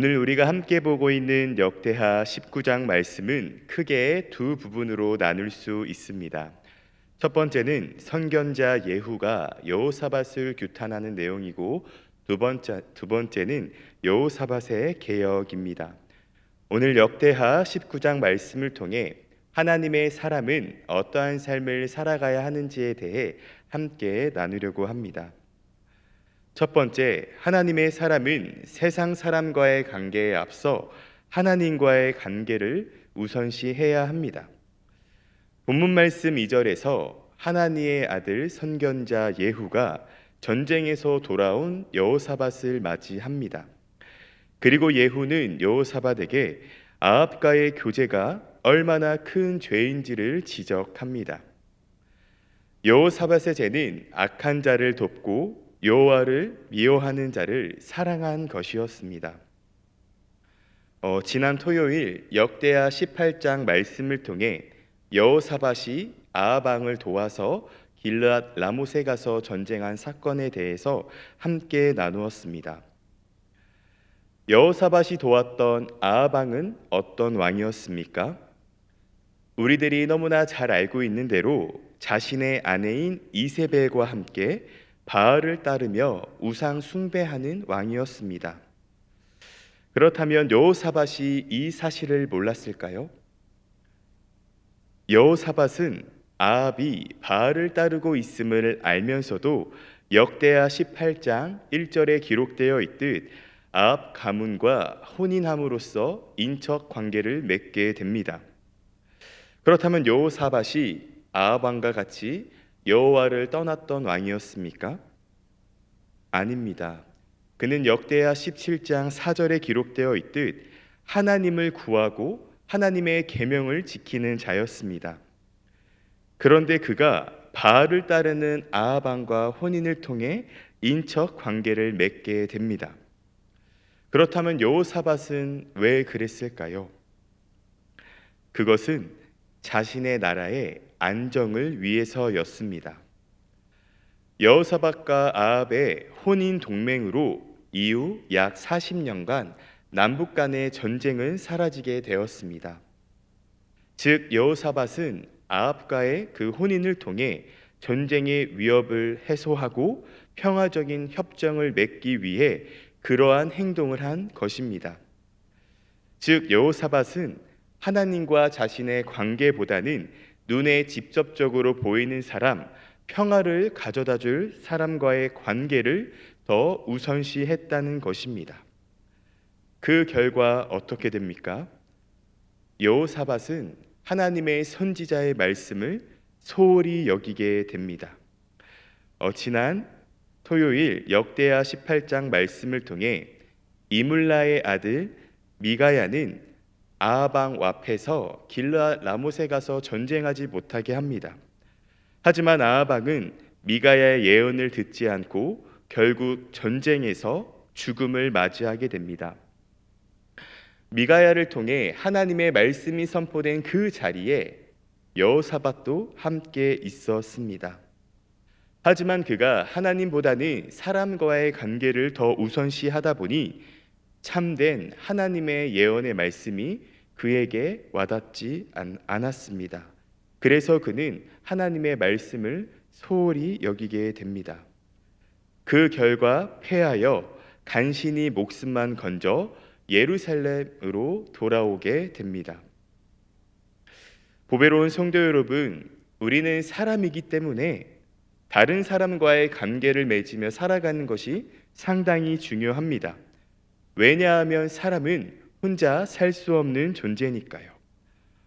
오늘 우리가 함께 보고 있는 역대하 19장 말씀은 크게 두 부분으로 나눌 수 있습니다. 첫 번째는 선견자 예후가 여호사밧을 규탄하는 내용이고 두 번째는 여호사밧의 개혁입니다. 오늘 역대하 19장 말씀을 통해 하나님의 사람은 어떠한 삶을 살아가야 하는지에 대해 함께 나누려고 합니다. 첫 번째, 하나님의 사람은 세상 사람과의 관계에 앞서 하나님과의 관계를 우선시해야 합니다. 본문 말씀 2절에서 하나니의 아들 선견자 예후가 전쟁에서 돌아온 여호사밧을 맞이합니다. 그리고 예후는 여호사밧에게 아합과의 교제가 얼마나 큰 죄인지를 지적합니다. 여호사밧의 죄는 악한 자를 돕고 여호와를 미워하는 자를 사랑한 것이었습니다. 지난 토요일 역대하 18장 말씀을 통해 여호사밧이 아합 왕을 도와서 길르앗 라못에 가서 전쟁한 사건에 대해서 함께 나누었습니다. 여호사밧이 도왔던 아합 왕은 어떤 왕이었습니까? 우리들이 너무나 잘 알고 있는 대로 자신의 아내인 이세벨과 함께 바알을 따르며 우상 숭배하는 왕이었습니다. 그렇다면 여호사밧이 이 사실을 몰랐을까요? 여호사밧은 아합이 바알을 따르고 있음을 알면서도 역대하 18장 1절에 기록되어 있듯 아합 가문과 혼인함으로써 인척 관계를 맺게 됩니다. 그렇다면 여호사밧이 아합 왕과 같이 여호와를 떠났던 왕이었습니까? 아닙니다. 그는 역대하 17장 4절에 기록되어 있듯 하나님을 구하고 하나님의 계명을 지키는 자였습니다. 그런데 그가 바알을 따르는 아합 왕과 혼인을 통해 인척 관계를 맺게 됩니다. 그렇다면 여호사밧은 왜 그랬을까요? 그것은 자신의 나라의 안정을 위해서였습니다. 여호사밧과 아합의 혼인 동맹으로 이후 약 40년간 남북 간의 전쟁은 사라지게 되었습니다. 즉 여호사밧은 아합과의 그 혼인을 통해 전쟁의 위협을 해소하고 평화적인 협정을 맺기 위해 그러한 행동을 한 것입니다. 즉 여호사밧은 하나님과 자신의 관계보다는 눈에 직접적으로 보이는 사람, 평화를 가져다 줄 사람과의 관계를 더 우선시했다는 것입니다. 그 결과 어떻게 됩니까? 여호사밧은 하나님의 선지자의 말씀을 소홀히 여기게 됩니다. 지난 토요일 역대하 18장 말씀을 통해 이물라의 아들 미가야는 아합 왕 앞에서 길르앗 라못에 가서 전쟁하지 못하게 합니다. 하지만 아합 왕은 미가야의 예언을 듣지 않고 결국 전쟁에서 죽음을 맞이하게 됩니다. 미가야를 통해 하나님의 말씀이 선포된 그 자리에 여호사밧도 함께 있었습니다. 하지만 그가 하나님보다는 사람과의 관계를 더 우선시하다 보니 참된 하나님의 예언의 말씀이 그에게 와닿지 않았습니다. 그래서 그는 하나님의 말씀을 소홀히 여기게 됩니다. 그 결과 패하여 간신히 목숨만 건져 예루살렘으로 돌아오게 됩니다. 보배로운 성도 여러분, 우리는 사람이기 때문에 다른 사람과의 관계를 맺으며 살아가는 것이 상당히 중요합니다. 왜냐하면 사람은 혼자 살 수 없는 존재니까요.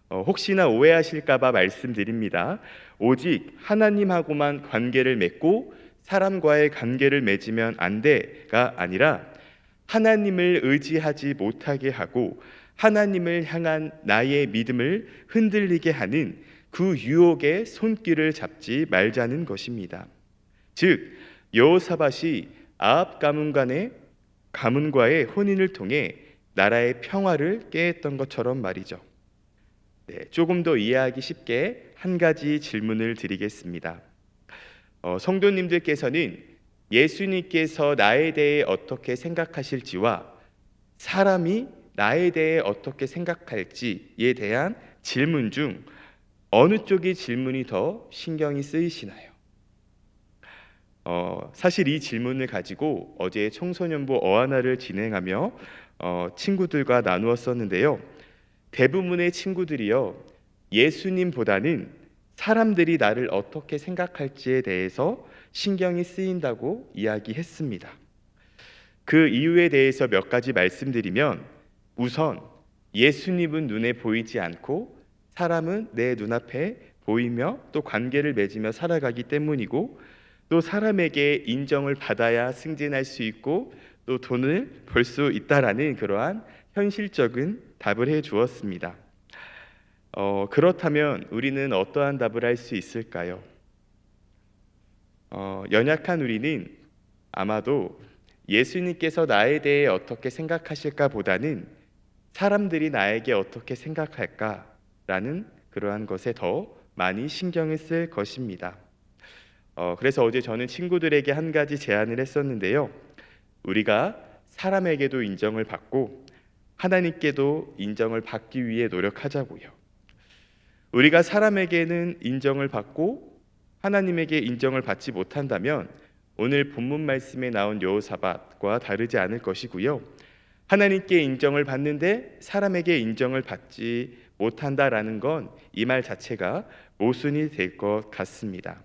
혹시나 오해하실까봐 말씀드립니다. 오직 하나님하고만 관계를 맺고 사람과의 관계를 맺으면 안 돼가 아니라 하나님을 의지하지 못하게 하고 하나님을 향한 나의 믿음을 흔들리게 하는 그 유혹의 손길을 잡지 말자는 것입니다. 즉 여호사밧이 아합 가문과의 혼인을 통해 나라의 평화를 깨했던 것처럼 말이죠. 조금 더 이해하기 쉽게 한 가지 질문을 드리겠습니다. 성도님들께서는 예수님께서 나에 대해 어떻게 생각하실지와 사람이 나에 대해 어떻게 생각할지에 대한 질문 중 어느 쪽의 질문이 더 신경이 쓰이시나요? 사실 이 질문을 가지고 어제 청소년부 어하나를 진행하며 친구들과 나누었었는데요. 대부분의 친구들이요, 예수님보다는 사람들이 나를 어떻게 생각할지에 대해서 신경이 쓰인다고 이야기했습니다. 그 이유에 대해서 몇 가지 말씀드리면, 우선 예수님은 눈에 보이지 않고 사람은 내 눈앞에 보이며 또 관계를 맺으며 살아가기 때문이고, 또 사람에게 인정을 받아야 승진할 수 있고 또 돈을 벌 수 있다라는 그러한 현실적인 답을 해 주었습니다. 그렇다면 우리는 어떠한 답을 할 수 있을까요? 연약한 우리는 아마도 예수님께서 나에 대해 어떻게 생각하실까 보다는 사람들이 나에게 어떻게 생각할까라는 그러한 것에 더 많이 신경을 쓸 것입니다. 그래서 어제 저는 친구들에게 한 가지 제안을 했었는데요. 우리가 사람에게도 인정을 받고 하나님께도 인정을 받기 위해 노력하자고요. 우리가 사람에게는 인정을 받고 하나님에게 인정을 받지 못한다면 오늘 본문 말씀에 나온 여호사밧과 다르지 않을 것이고요. 하나님께 인정을 받는데 사람에게 인정을 받지 못한다라는 건 이 말 자체가 모순이 될 것 같습니다.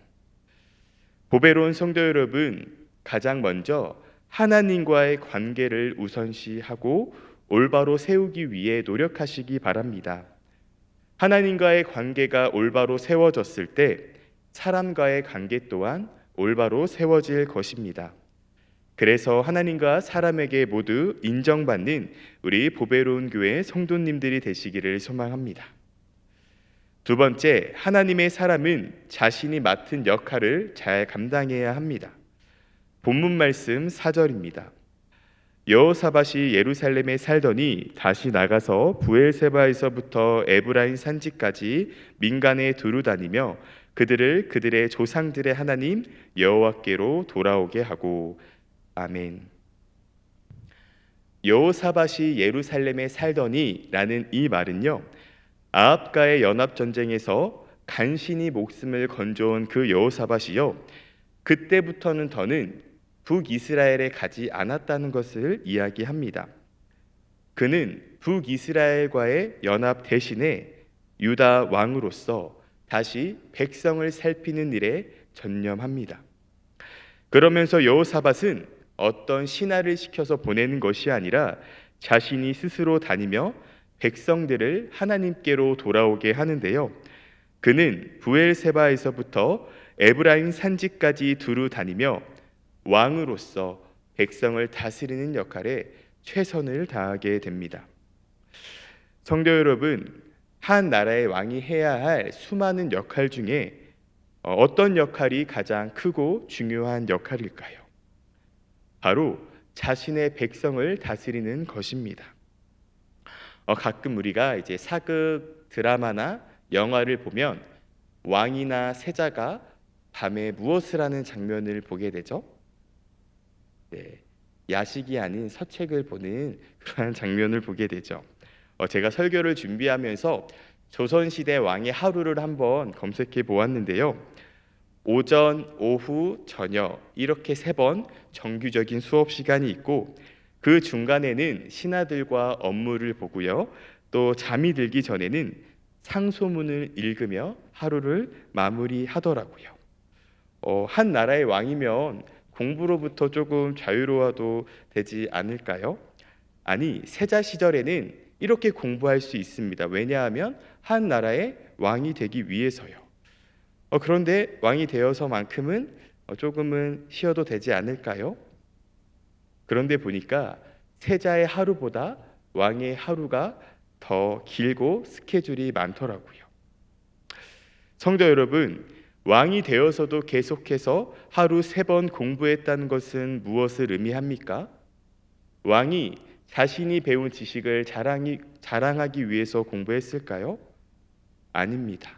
보배로운 성도 여러분, 가장 먼저 하나님과의 관계를 우선시하고 올바로 세우기 위해 노력하시기 바랍니다. 하나님과의 관계가 올바로 세워졌을 때 사람과의 관계 또한 올바로 세워질 것입니다. 그래서 하나님과 사람에게 모두 인정받는 우리 보배로운 교회 성도님들이 되시기를 소망합니다. 두 번째, 하나님의 사람은 자신이 맡은 역할을 잘 감당해야 합니다. 본문 말씀 4절입니다. 여호사밧이 예루살렘에 살더니 다시 나가서 브엘세바에서부터 에브라임 산지까지 민간에 두루 다니며 그들을 그들의 조상들의 하나님 여호와께로 돌아오게 하고. 아멘. 여호사밧이 예루살렘에 살더니 라는 이 말은요, 아합과의 연합전쟁에서 간신히 목숨을 건져온 그 여호사밧이요, 그때부터는 더는 북이스라엘에 가지 않았다는 것을 이야기합니다. 그는 북이스라엘과의 연합 대신에 유다 왕으로서 다시 백성을 살피는 일에 전념합니다. 그러면서 여호사밧은 어떤 신하를 시켜서 보내는 것이 아니라 자신이 스스로 다니며 백성들을 하나님께로 돌아오게 하는데요. 그는 브엘세바에서부터 에브라임 산지까지 두루 다니며 왕으로서 백성을 다스리는 역할에 최선을 다하게 됩니다. 성도 여러분, 한 나라의 왕이 해야 할 수많은 역할 중에 어떤 역할이 가장 크고 중요한 역할일까요? 바로 자신의 백성을 다스리는 것입니다. 가끔 우리가 이제 사극 드라마나 영화를 보면 왕이나 세자가 밤에 무엇을 하는 장면을 보게 되죠? 네, 야식이 아닌 서책을 보는 그런 장면을 보게 되죠. 제가 설교를 준비하면서 조선시대 왕의 하루를 한번 검색해 보았는데요. 오전, 오후, 저녁 이렇게 3번 정규적인 수업 시간이 있고 그 중간에는 신하들과 업무를 보고요. 또 잠이 들기 전에는 상소문을 읽으며 하루를 마무리하더라고요. 한 나라의 왕이면 공부로부터 조금 자유로워도 되지 않을까요? 아니, 세자 시절에는 이렇게 공부할 수 있습니다. 왜냐하면 한 나라의 왕이 되기 위해서요. 그런데 왕이 되어서만큼은 조금은 쉬어도 되지 않을까요? 그런데 보니까 세자의 하루보다 왕의 하루가 더 길고 스케줄이 많더라고요. 성도 여러분, 왕이 되어서도 계속해서 하루 3번 공부했다는 것은 무엇을 의미합니까? 왕이 자신이 배운 지식을 자랑하기 위해서 공부했을까요? 아닙니다.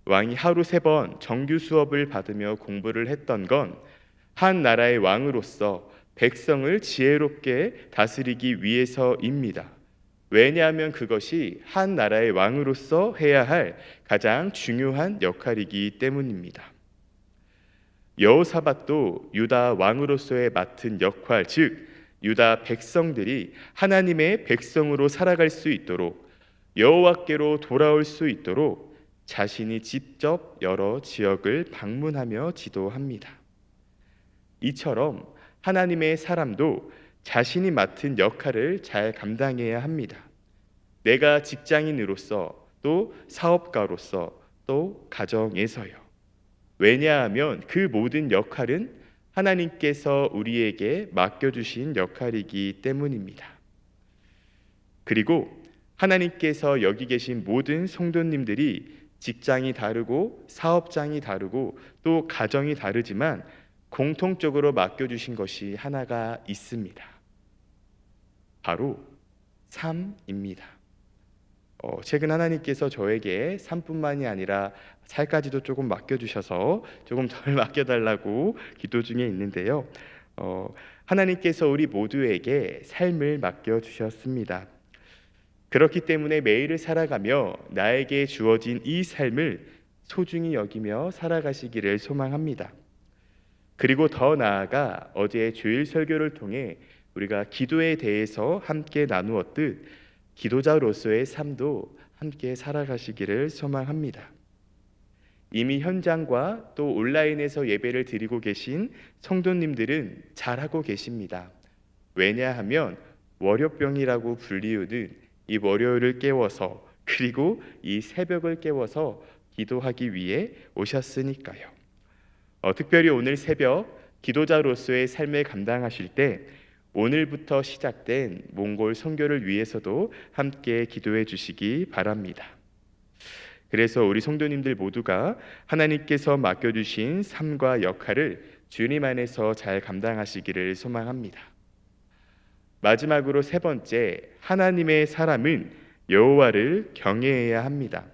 왕이 하루 3번 정규 수업을 받으며 공부를 했던 건 한 나라의 왕으로서 백성을 지혜롭게 다스리기 위해서입니다. 왜냐하면 그것이 한 나라의 왕으로서 해야 할 가장 중요한 역할이기 때문입니다. 여호사밧도 유다 왕으로서의 맡은 역할, 즉 유다 백성들이 하나님의 백성으로 살아갈 수 있도록, 여호와께로 돌아올 수 있도록 자신이 직접 여러 지역을 방문하며 지도합니다. 이처럼 하나님의 사람도 자신이 맡은 역할을 잘 감당해야 합니다. 내가 직장인으로서, 또 사업가로서, 또 가정에서요. 왜냐하면 그 모든 역할은 하나님께서 우리에게 맡겨주신 역할이기 때문입니다. 그리고 하나님께서 여기 계신 모든 성도님들이 직장이 다르고 사업장이 다르고 또 가정이 다르지만 공통적으로 맡겨주신 것이 하나가 있습니다. 바로 삶입니다. 최근 하나님께서 저에게 삶뿐만이 아니라 살까지도 조금 맡겨주셔서 조금 덜 맡겨달라고 기도 중에 있는데요. 하나님께서 우리 모두에게 삶을 맡겨주셨습니다. 그렇기 때문에 매일을 살아가며 나에게 주어진 이 삶을 소중히 여기며 살아가시기를 소망합니다. 그리고 더 나아가 어제 주일 설교를 통해 우리가 기도에 대해서 함께 나누었듯 기도자로서의 삶도 함께 살아가시기를 소망합니다. 이미 현장과 또 온라인에서 예배를 드리고 계신 성도님들은 잘하고 계십니다. 왜냐하면 월요병이라고 불리우는 이 월요일을 깨워서, 그리고 이 새벽을 깨워서 기도하기 위해 오셨으니까요. 특별히 오늘 새벽 기도자로서의 삶을 감당하실 때 오늘부터 시작된 몽골 선교를 위해서도 함께 기도해 주시기 바랍니다. 그래서 우리 성도님들 모두가 하나님께서 맡겨주신 삶과 역할을 주님 안에서 잘 감당하시기를 소망합니다. 마지막으로 세 번째, 하나님의 사람은 여호와를 경외해야 합니다.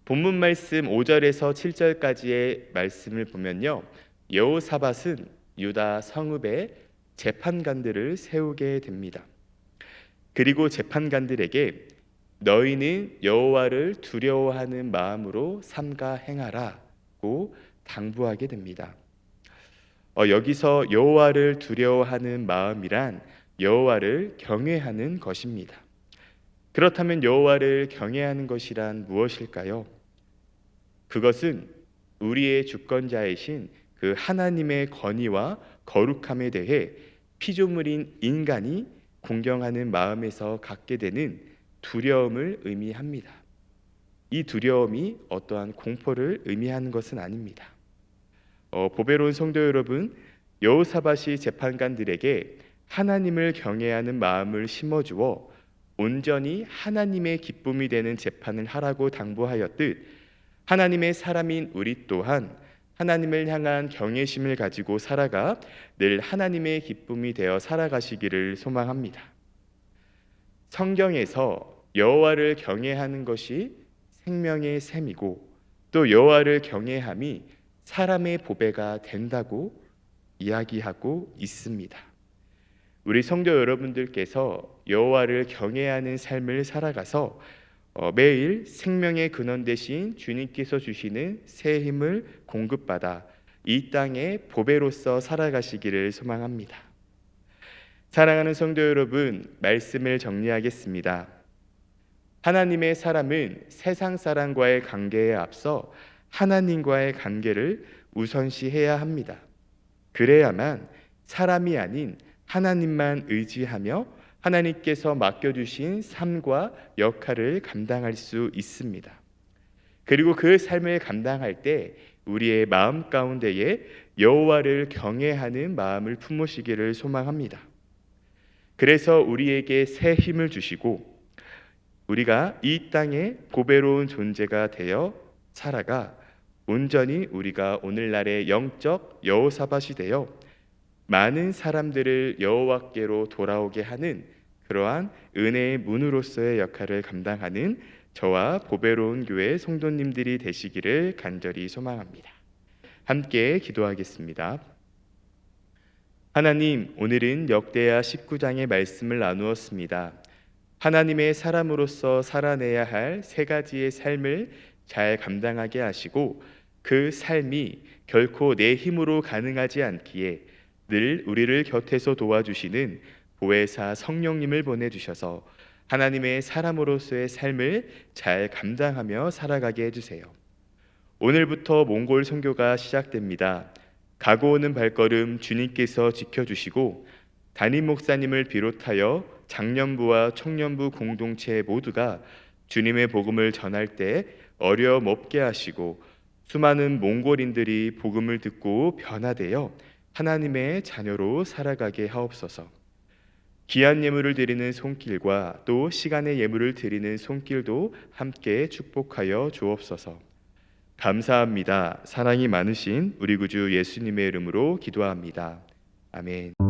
본문 말씀 5절에서 7절까지의 말씀을 보면요, 여호사밧은 유다 성읍에 재판관들을 세우게 됩니다. 그리고 재판관들에게 너희는 여호와를 두려워하는 마음으로 삼가 행하라고 당부하게 됩니다. 여기서 여호와를 두려워하는 마음이란 여호와를 경외하는 것입니다. 그렇다면 여호와를 경외하는 것이란 무엇일까요? 그것은 우리의 주권자이신 그 하나님의 권위와 거룩함에 대해 피조물인 인간이 공경하는 마음에서 갖게 되는 두려움을 의미합니다. 이 두려움이 어떠한 공포를 의미하는 것은 아닙니다. 보배로운 성도 여러분, 여호사밧이 재판관들에게 하나님을 경외하는 마음을 심어주어 온전히 하나님의 기쁨이 되는 재판을 하라고 당부하였듯, 하나님의 사람인 우리 또한 하나님을 향한 경외심을 가지고 살아가 늘 하나님의 기쁨이 되어 살아가시기를 소망합니다. 성경에서 여호와를 경외하는 것이 생명의 샘이고 또 여호와를 경외함이 사람의 보배가 된다고 이야기하고 있습니다. 우리 성도 여러분들께서 여호와를 경외하는 삶을 살아가서 매일 생명의 근원 되신 주님께서 주시는 새 힘을 공급받아 이 땅의 보배로서 살아가시기를 소망합니다. 사랑하는 성도 여러분, 말씀을 정리하겠습니다. 하나님의 사람은 세상 사람과의 관계에 앞서 하나님과의 관계를 우선시해야 합니다. 그래야만 사람이 아닌 하나님만 의지하며 하나님께서 맡겨주신 삶과 역할을 감당할 수 있습니다. 그리고 그 삶을 감당할 때 우리의 마음 가운데에 여호와를 경외하는 마음을 품으시기를 소망합니다. 그래서 우리에게 새 힘을 주시고 우리가 이 땅에 보배로운 존재가 되어 살아가 온전히 우리가 오늘날의 영적 여호사밧이 되어 많은 사람들을 여호와께로 돌아오게 하는 그러한 은혜의 문으로서의 역할을 감당하는 저와 보배로운 교회 성도님들이 되시기를 간절히 소망합니다. 함께 기도하겠습니다. 하나님, 오늘은 역대하 19장의 말씀을 나누었습니다. 하나님의 사람으로서 살아내야 할 세 가지의 삶을 잘 감당하게 하시고 그 삶이 결코 내 힘으로 가능하지 않기에 늘 우리를 곁에서 도와주시는 보혜사 성령님을 보내주셔서 하나님의 사람으로서의 삶을 잘 감당하며 살아가게 해주세요. 오늘부터 몽골 선교가 시작됩니다. 가고 오는 발걸음 주님께서 지켜주시고 담임 목사님을 비롯하여 장년부와 청년부 공동체 모두가 주님의 복음을 전할 때 어려움 없게 하시고 수많은 몽골인들이 복음을 듣고 변화되어 하나님의 자녀로 살아가게 하옵소서. 귀한 예물을 드리는 손길과 또 시간의 예물을 드리는 손길도 함께 축복하여 주옵소서. 감사합니다. 사랑이 많으신 우리 구주 예수님의 이름으로 기도합니다. 아멘.